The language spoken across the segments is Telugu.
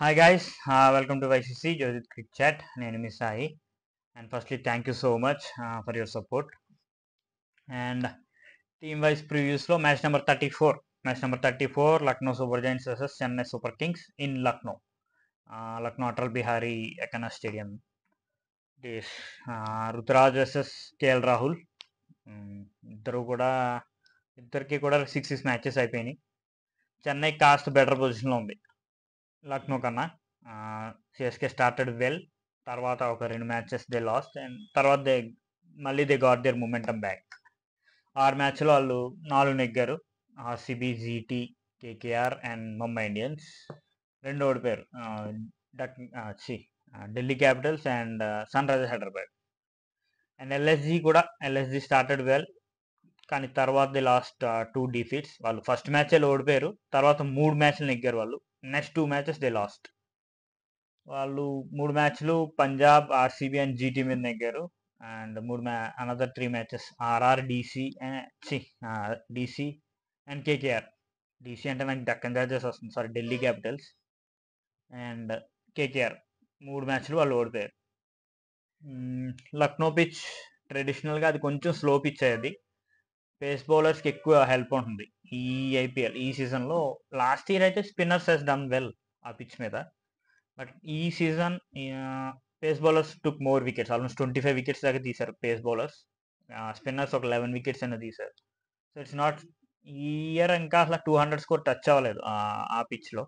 Hi guys, welcome to YCC Joseph Quick Chat. నేను మీ Sai and firstly thank you so much for your support. And team wise previews లో match number 34 Lucknow Super Giants versus Chennai Super Kings in Lucknow. Lucknow Atal Bihari Ekana stadium. Ruturaj versus KL Rahul. ఇద్దరికి కూడా 6 మ్యాచెస్ అయిపోయినాయి. చెన్నై కాస్ట్ బెటర్ పొజిషన్లో ఉంది లక్నో కన్నా. సిఎస్కే స్టార్టెడ్ వెల్, తర్వాత ఒక 2 మ్యాచెస్ దే లాస్ట్ అండ్ తర్వాత they got their momentum back. 6 మ్యాచ్లో వాళ్ళు 4 నెగ్గారు. RCB, GT, KKR and Mumbai Indians 2 ఓడిపోయారు. Delhi Capitals and Sunrisers Hyderabad. And LSG started well, కానీ తర్వాత దే లాస్ట్ 2 డిఫీట్స్. వాళ్ళు ఫస్ట్ మ్యాచ్లో ఓడిపోయారు, తర్వాత 3 మ్యాచ్లు నెగ్గారు వాళ్ళు. Next 2 matches they lost. వాళ్ళు 3 మ్యాచ్లు పంజాబ్, ఆర్సీబీ అండ్ జీటీ మీద నెగ్గారు. And another 3 matches RR, DC and KKR. DC అంటే నాకు దక్కన్ చార్జర్స్ వస్తుంది, sorry Delhi Capitals and KKR 3 మ్యాచ్లు వాళ్ళు ఓడిపోయారు. లక్నో పిచ్ ట్రెడిషనల్గా అది కొంచెం స్లో పిచ్ అయ్యేది. పేస్ బౌలర్స్కి ఎక్కువ హెల్ప్ ఉంటుంది ఈ ఐపీఎల్ ఈ సీజన్లో. లాస్ట్ ఇయర్ అయితే స్పిన్నర్స్ హెస్ డన్ వెల్ ఆ పిచ్ మీద, బట్ ఈ season pace bowlers took more wickets. Almost 25 wickets దాకా తీశారు పేస్ బౌలర్స్. స్పిన్నర్స్ ఒక 11 వికెట్స్ అయినా తీశారు. సో ఇట్స్ నాట్, ఈ ఇయర్ ఇంకా అసలు 200 స్కోర్ టచ్ అవ్వలేదు ఆ పిచ్లో.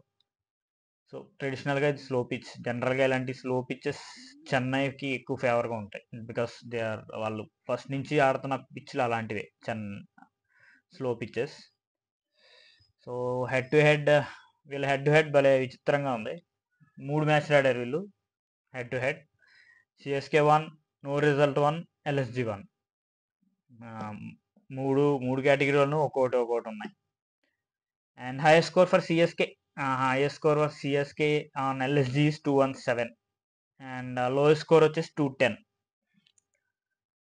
సో ట్రెడిషనల్గా ఇది స్లో పిచ్. జనరల్గా ఇలాంటి స్లో పిచ్చెస్ చెన్నైకి ఎక్కువ ఫేవర్గా ఉంటాయి, బికాస్ వాళ్ళు ఫస్ట్ నుంచి ఆడుతున్న పిచ్లు అలాంటివే స్లో పిచ్చెస్. సో వీళ్ళ హెడ్ టు హెడ్ భలే విచిత్రంగా ఉంది. 3 మ్యాచ్లు ఆడారు వీళ్ళు head to head. CSK 1, no result 1, LSG 1. మూడు కేటగిరీలోనూ ఒక్కొక్కటి ఉన్నాయి. And highest score for CSK on LSG is 217 and lowest score వచ్చేసి 210.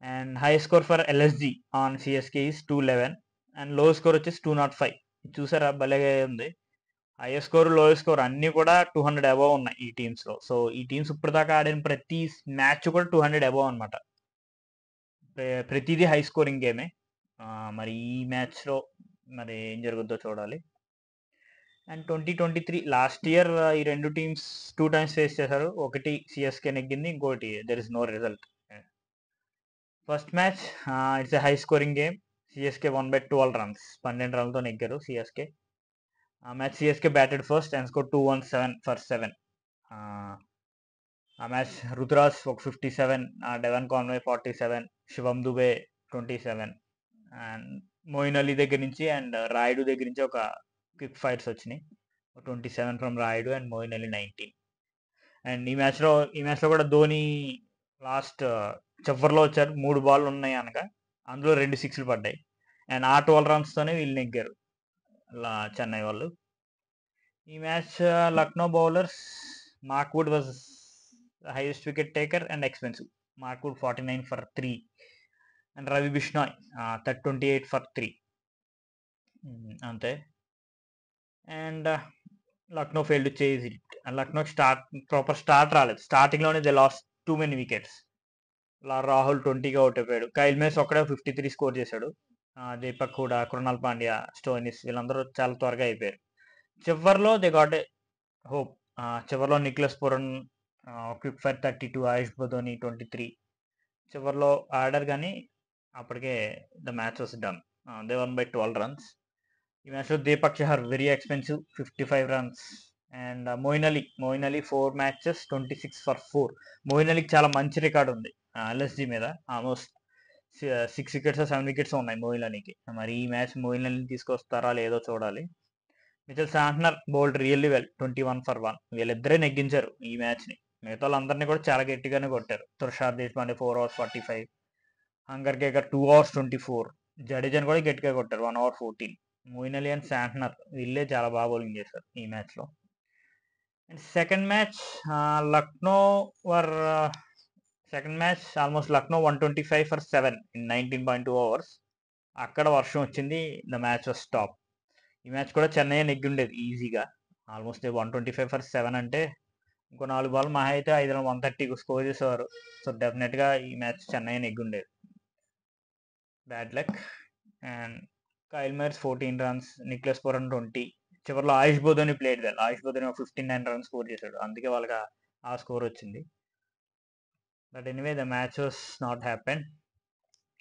And highest score for LSG on CSK is 211 and lowest score వచ్చేసి 205. చూసారా, భలే ఉంది. హైయెస్ట్ స్కోర్, లోయెస్ట్ స్కోర్ అన్నీ కూడా 200 అబవ్ ఉన్నాయి ఈ టీమ్స్లో. సో ఈ టీమ్స్ ఇప్పటిదాకా ఆడిన ప్రతి మ్యాచ్ కూడా 200 అబవ్ అనమాట. ప్రతిదీ హై స్కోరింగ్ గేమే. మరి ఈ మ్యాచ్లో మరి ఏం జరుగుద్దో చూడాలి. అండ్ 2023 లాస్ట్ ఇయర్ ఈ 2 టీమ్స్ 2 టైమ్స్ ఫేస్ చేశారు. ఒకటి సిఎస్కే నెగ్గింది, ఇంకోటి there is no result. First match it's a high scoring game. CSK 1/12 runs, 12 రన్లతో నెగ్గారు సిఎస్కే. ఆ match CSK batted first and score 217 for 7. ఆ మ్యాచ్ రుతురాజ్ ఒక 57, Devon Conway 47, Shivam Dube 27 and Moeen Ali దగ్గర నుంచి అండ్ రాయుడు దగ్గర నుంచి ఒక క్విక్ ఫైట్స్ వచ్చినాయి. 27 from Rayudu and Moeen Ali 19. And ఈ మ్యాచ్లో కూడా ధోని లాస్ట్ చివరిలో వచ్చారు. 3 బాల్ ఉన్నాయి అనగా అందులో 2 సిక్స్లు పడ్డాయి. అండ్ ఆ 12 రన్స్తోనే వీళ్ళు నెగ్గారు చెన్నై వాళ్ళు. ఈ match Lucknow bowlers Mark Wood was highest wicket taker and expensive. Mark Wood 49 for 3 and Ravi Bishnoi 28 for 3. అంతే. And Lucknow failed to chase it. Lucknow proper start రాలేదు. స్టార్టింగ్లోనే they lost too many wickets. Rahul 20గా అవుట్ అయిపోయాడు. కైల్ మేస్ ఒక్కడే 53 స్కోర్ చేశాడు. దీపక్ హూడా, కృణాల్ పాండ్యా, స్టోయినిస్ వీళ్ళందరూ చాలా త్వరగా అయిపోయారు. చివరిలో దే గాట్ ఏ హోప్. చివరిలో Nicholas Pooran quick fire 32, Ayush Badoni 23 చివరిలో ఆడారు, కానీ అప్పటికే the match was done. They won by 12 runs. ఈ మ్యాచ్లో Deepak Chahar very expensive 55 runs and Moeen Ali 4 matches 26 for 4. Moeen అలీకి చాలా మంచి రికార్డు ఉంది ఎల్ఎస్జీ మీద. ఆల్మోస్ట్ 6 వికెట్స్ 7 వికెట్స్ ఉన్నాయి మోయిన్ అలీకి. మరి ఈ మ్యాచ్ మోయిన్ అలీని తీసుకొస్తారా లేదో చూడాలి. Mitchell Santner bowled really well 21 for 1. వీళ్ళిద్దరే నెగ్గించారు ఈ మ్యాచ్ని. మిగతా వాళ్ళందరినీ కూడా చాలా గట్టిగానే కొట్టారు. Tushar Deshpande 4 hours 45, Hangargekar 2 hours 24, జడేజాని కూడా గట్టిగా కొట్టారు 1 hour 14. Moeen Ali and Santner వీళ్ళే చాలా బాగా బౌలింగ్ చేశారు ఈ మ్యాచ్లో. And second match almost Lucknow 125 for 7 in 19.2 hours. అక్కడ వర్షం వచ్చింది, ద మ్యాచ్ వాస్ స్టాప్. ఈ మ్యాచ్ కూడా చెన్నై నెగ్గి ఉండేది ఈజీగా. ఆల్మోస్ట్ 125 ఫర్ 7 అంటే ఇంకో 4 బాల్ మహా అయితే 5 రన్ 130 స్కోర్ చేసేవారు. సో డెఫినెట్గా ఈ మ్యాచ్ చెన్నై నెగ్గుండేది. Bad luck. And Kyle Mayers 14 runs, Nicholas Pooran 20. చివరిలో Ayush Badoni played well. Ayush Badoni 59 runs score చేశాడు, అందుకే వాళ్ళకి ఆ స్కోర్ వచ్చింది. But anyway the match was not happen.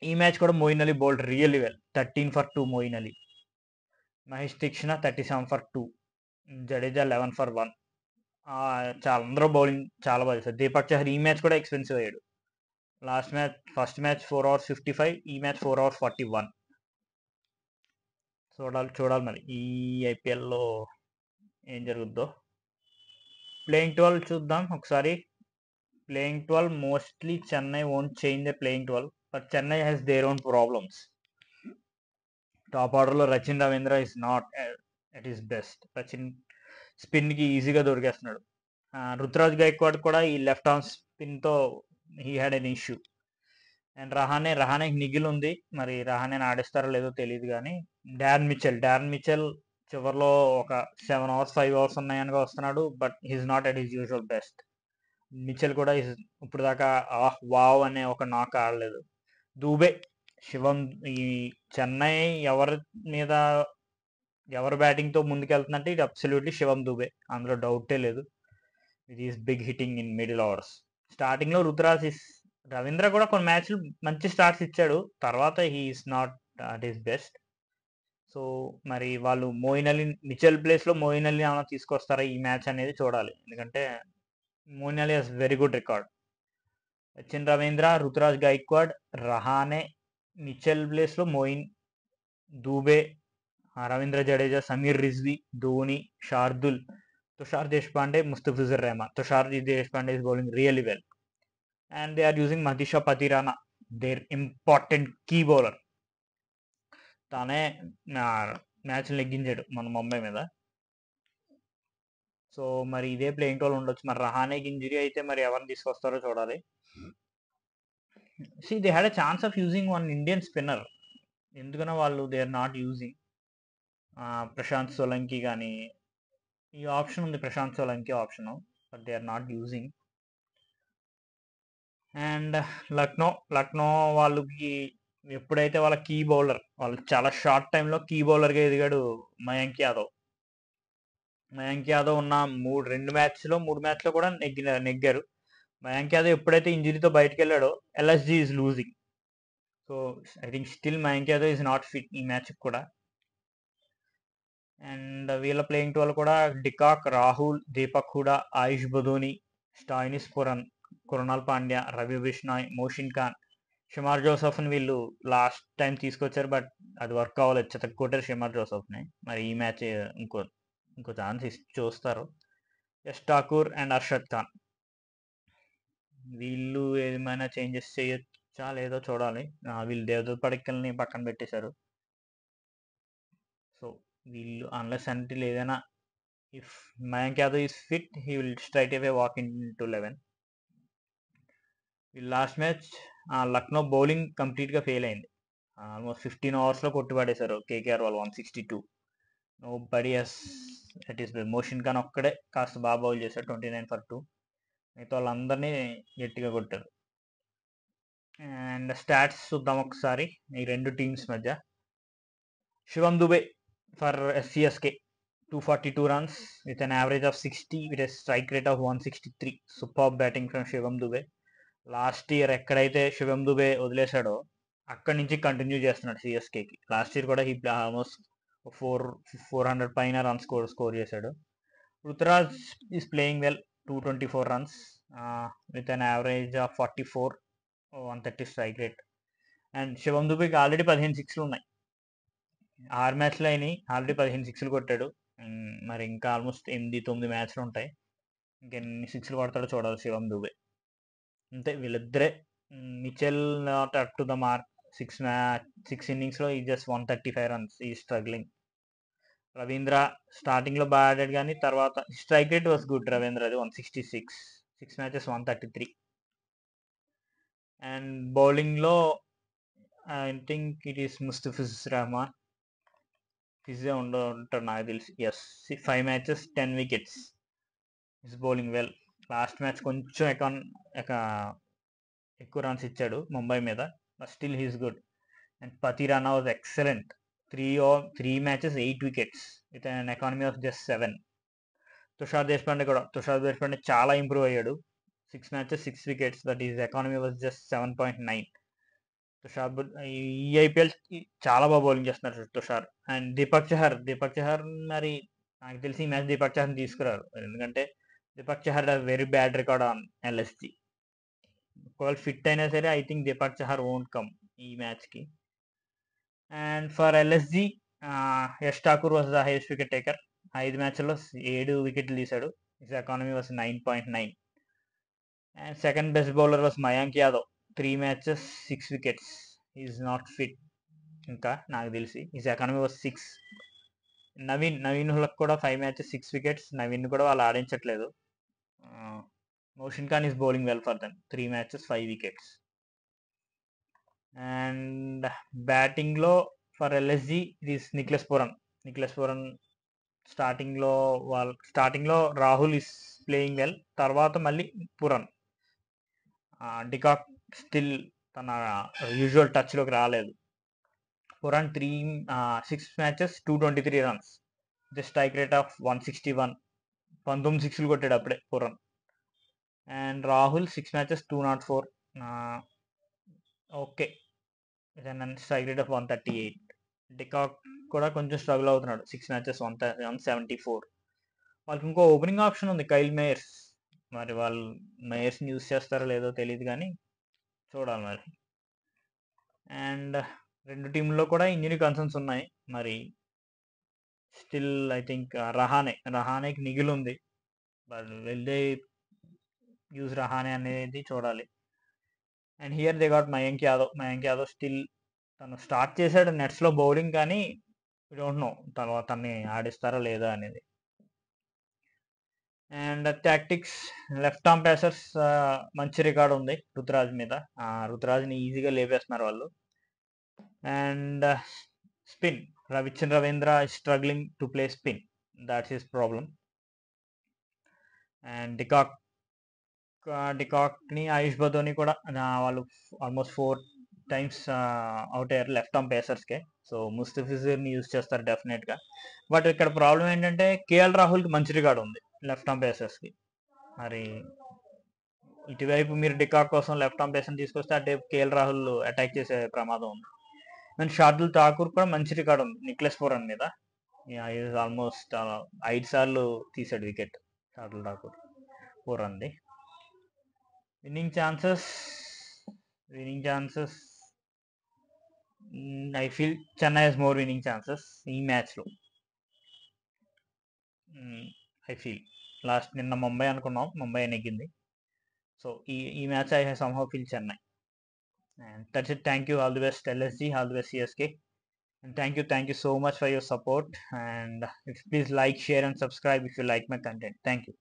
ఈ మ్యాచ్ కూడా Moeen Ali bowled really well. 13 for 2 Moeen Ali. Mahesh Theekshana 37 for 2. Jadeja 11 for 1. చాలా అందరూ బౌలింగ్ చాలా బాగా చేశారు. దీపక్ చహర్ ఈ మ్యాచ్ కూడా ఎక్స్పెన్సివ్ అయ్యాడు. ఫస్ట్ మ్యాచ్ 4 hours 55, ఈ మ్యాచ్ 4 hours 41. చూడాలి మరి ఈ ఐపీఎల్లో ఏం జరుగుద్దో. ప్లేయింగ్ 12 చూద్దాం ఒకసారి. Playing 12 mostly Chennai won't change the playing 12, but Chennai has their own problems. Top ఆర్డర్లో Rachin Ravindra is not at his best. Rachin స్పిన్కి ఈజీగా దొరికేస్తున్నాడు. రుతురాజ్ గైక్వాడ్ కూడా ఈ లెఫ్ట్ ఆర్మ్ స్పిన్తో he had an issue. And Rahane niggle ఉంది, మరి రహానే ఆడిస్తారో లేదో తెలియదు. కానీ డారెన్ మిచెల్ చివరిలో ఒక 7 hours 5 hours ఉన్నాయనగా వస్తున్నాడు, but he's not at his usual best. Mitchell కూడా ఇప్పుడు దాకా వావ్ అనే ఒక నాక్ ఆడలేదు. దూబే, శివం, ఈ చెన్నై ఎవరు బ్యాటింగ్తో ముందుకెళ్తుందంటే ఇది అబ్సల్యూట్లీ శివం దూబే, అందులో డౌటే లేదు. ఇది is big hitting in middle overs. స్టార్టింగ్లో రవీంద్ర కూడా కొన్ని మ్యాచ్లు మంచి స్టార్ట్స్ ఇచ్చాడు, తర్వాత he's not at his best. So మరి వాళ్ళు మిచెల్ ప్లేస్లో మోయిన్ అలీ ఏమైనా తీసుకొస్తారా ఈ మ్యాచ్ అనేది చూడాలి. ఎందుకంటే Moeen Ali has very good record. Sachin Ravindra, Ruturaj Gaikwad, Rahane, Mitchell ప్లేస్లో Moeen, Dube, Ravindra Jadeja, Sameer Rizvi, Dhoni, Shardul, Tushar Deshpande, Mustafizur Rahman. Tushar Deshpande is bowling really well. And they are using Mahisha Patirana, their important key bowler. తానే మ్యాచ్ నెగ్గించాడు మన ముంబై మీద. సో మరి ఇదే ప్లేయింగ్ 12 ఉండొచ్చు. మరి రహానేకి ఇంజరీ అయితే మరి ఎవరిని తీసుకొస్తారో చూడాలి. They had a chance of using one Indian spinner. ఎందుకన్నా వాళ్ళు they are not using Prashant Solanki కానీ. ఈ ఆప్షన్ ఉంది, Prashant Solanki option, but they are not using. And Lucknow వాళ్ళకి ఎప్పుడైతే వాళ్ళ కీ బౌలర్, వాళ్ళు చాలా షార్ట్ టైంలో కీ బౌలర్గా ఎదిగాడు మయాంక్ యాదవ్ ఉన్న 3 మ్యాచ్లో కూడా నెగ్గారు. మయాంక్ యాదవ్ ఎప్పుడైతే ఇంజరీతో బయటకు వెళ్ళాడో LSG is losing. So I think still Mayank Yadav is not fit ఈ మ్యాచ్ కూడా. అండ్ వీళ్ళ ప్లేయింగ్ 12 కూడా de Kock, Rahul, Deepak Hooda, Ayush Badoni, Stoinis Pooran, Krunal Pandya, Ravi Bishnoi, Mohsin Khan, Shamar జోసఫ్ని వీళ్ళు లాస్ట్ టైం తీసుకొచ్చారు, బట్ అది వర్క్ అవ్వలేదు. చితక్కొట్టారు షమార్ జోసఫ్ని. మరి ఈ మ్యాచ్ ఇంకో ఛాన్స్ చూస్తారు. యష్ ఠాకూర్ అండ్ అర్షద్ ఖాన్, వీళ్ళు ఏమైనా చేంజెస్ చేయొచ్చా లేదో చూడాలి. వీళ్ళు దేవదత్ పడిక్కల్ని పక్కన పెట్టేశారు. సో వీళ్ళు అన్లెస్ అంటే ఏదైనా, if Mayank Yadav is fit he will straight away walk in to 11. Last match Lucknow bowling కంప్లీట్గా ఫెయిల్ అయింది. ఆల్మోస్ట్ 15 hours కొట్టుపడేశారు కేకేఆర్ వాళ్ళు 162. Nobody has it is Mohsin Khan ఒక్కడే కాస్త బాగా బౌల్ చేశాడు, 29 for 2. మిగతా వాళ్ళందరినీ గట్టిగా కొట్టారు. అండ్ స్టాట్స్ చూద్దాం ఒకసారి ఈ రెండు టీమ్స్ మధ్య. Shivam Dube for CSK 242 runs with an average of 60 with a strike rate of 163. Superb batting from Shivam Dube. Last year ఎక్కడైతే శివం దుబే వదిలేశాడో అక్కడి నుంచి కంటిన్యూ చేస్తున్నాడు సిఎస్కేకి. లాస్ట్ ఇయర్ కూడా ఆల్మోస్ట్ 400 పైన రన్స్ స్కోర్ చేశాడు. Ruturaj is playing well, 224 runs with an average of 44, 130 strike rate. And Shivam దుబేకి ఆల్రెడీ 15 6 ఉన్నాయి. 6 మ్యాచ్లు అయినాయి, ఆల్రెడీ 15 6 కొట్టాడు. మరి ఇంకా ఆల్మోస్ట్ 8-9 మ్యాచ్లు ఉంటాయి, ఇంకెన్ని 6 కొడతాడో చూడాలి శివం దుబే. అంతే వీళ్ళిద్దరే. Mitchell not up to the mark. 6 innings ఈ జస్ట్ 135 runs, ఈ స్ట్రగ్లింగ్. రవీంద్ర స్టార్టింగ్లో బాగా ఆడాడు, కానీ తర్వాత స్ట్రైక్ రేట్ వాస్ గుడ్ రవీంద్రది, 166, 6 matches 133. అండ్ బౌలింగ్లో I think it is Mustafizur Rahman. ఫిజే ఉంటాడు నాకు తెలిసి. Yes, 5 matches 10 wickets. Is bowling well. Last match కొంచెం ఎక్కువ రన్స్ ఇచ్చాడు ముంబై మీద, but still he's good. And Pathirana was excellent. 3 matches 8 wickets with an economy of just 7. Tushar Deshpande చాలా ఇంప్రూవ్ అయ్యాడు. 6 matches 6 wickets, but is economy was just 7.9. ఈ ఐపీఎల్ చాలా బాగా బౌలింగ్ చేస్తున్నారు తుషార్. అండ్ దీపక్ చహర్ మరి నాకు తెలిసి ఈ మ్యాచ్ దీపక్ చహర్ని తీసుకురారు, ఎందుకంటే Deepak Chahar very bad record on LSG. ఒకవేళ ఫిట్ అయినా సరే I think Deepak Chahar won't come ఈ మ్యాచ్కి. And for LSG, Yash Thakur was the highest wicket taker. 5 మ్యాచ్ల్లో 7 వికెట్లు తీశాడు. His economy was 9.9. And second best bowler was Mayank Yadav. 3 matches 6 wickets. Is not fit ఇంకా నాకు తెలిసి. His economy was 6. Naveen ul-Haq కూడా 5 మ్యాచెస్ 6 వికెట్స్. నవీన్ కూడా వాళ్ళు ఆడించట్లేదు. Mohsin Khan is bowling well for them. 3 matches 5 wickets. And బ్యాటింగ్లో for LSG it is Nicholas Pooran. స్టార్టింగ్లో రాహుల్ ఈస్ ప్లేయింగ్ వెల్, తర్వాత మళ్ళీ పురన్. డికాక్ స్టిల్ తన యూజువల్ టచ్లోకి రాలేదు. Pooran 6 matches 223 runs, the strike rate of 161. 19 సిక్స్లు కొట్టాడు అప్పుడే Pooran. And Rahul 6 matches 204, okay, strike rate of 138. De Kock కూడా కొంచెం స్ట్రగుల్ అవుతున్నాడు. 6 మ్యాచెస్ 174. వాళ్ళకి ఇంకో ఓపెనింగ్ ఆప్షన్ ఉంది, కైల్ మేయర్స్. మరి వాళ్ళు మేయర్స్ని యూజ్ చేస్తారో లేదో తెలియదు, కానీ చూడాలి మరి. అండ్ 2 టీంల్లో కూడా ఇంజరీ కన్సర్న్స్ ఉన్నాయి. మరి స్టిల్ ఐ థింక్ రహానేకి మిగిలి ఉంది, బట్ వెళ్తే యూజ్ రహానే అనేది చూడాలి. And here they got Mayank Yadav still తను స్టార్ట్ చేశాడు నెట్స్లో బౌలింగ్, కానీ డోంట్ నో తర్వాత తన్ని ఆడిస్తారా లేదా అనేది. And tactics, left arm pacers మంచి రికార్డ్ ఉంది రుతురాజ్ మీద. రుతురాజ్ని ఈజీగా లేపేస్తున్నారు వాళ్ళు. And spin, Ravindra struggling to play spin, that's his problem. And డికాక్ని ఆయుష్ బదోని కూడా వాళ్ళు ఆల్మోస్ట్ 4 టైమ్స్ అవుట్ అయ్యారు లెఫ్ట్ ఆర్మ్ పేసర్స్కే. సో ముస్తఫిజుర్ని యూజ్ చేస్తారు డెఫినెట్గా. బట్ ఇక్కడ ప్రాబ్లం ఏంటంటే కేఎల్ రాహుల్కి మంచి రికార్డ్ ఉంది లెఫ్ట్ ఆర్మ్ పేసర్స్కి. మరి ఇటువైపు మీరు డికాక్ కోసం లెఫ్ట్ ఆర్మ్ పేసర్ని తీసుకొస్తే అటువైపు కేఎల్ రాహుల్ అటాక్ చేసే ప్రమాదం ఉంది. అండ్ షార్దుల్ ఠాకూర్ కూడా మంచి రికార్డ్ ఉంది నిక్లెస్ పూరన్ మీద. ఆల్మోస్ట్ 5 సార్లు తీసాడు వికెట్ షార్దుల్ ఠాకూర్ పూరన్ది. Winning chances I feel Chennai has more winning chances ఈ మ్యాచ్లో. ఐ ఫీల్ నిన్న ముంబై అనుకున్నాం, ముంబై నెగ్గింది. సో ఈ match I somehow feel Chennai. And that's it. Thank you. All the best LSG, all the best CSK. And thank you so much for your support. And please like, share and subscribe if you like my content. Thank you.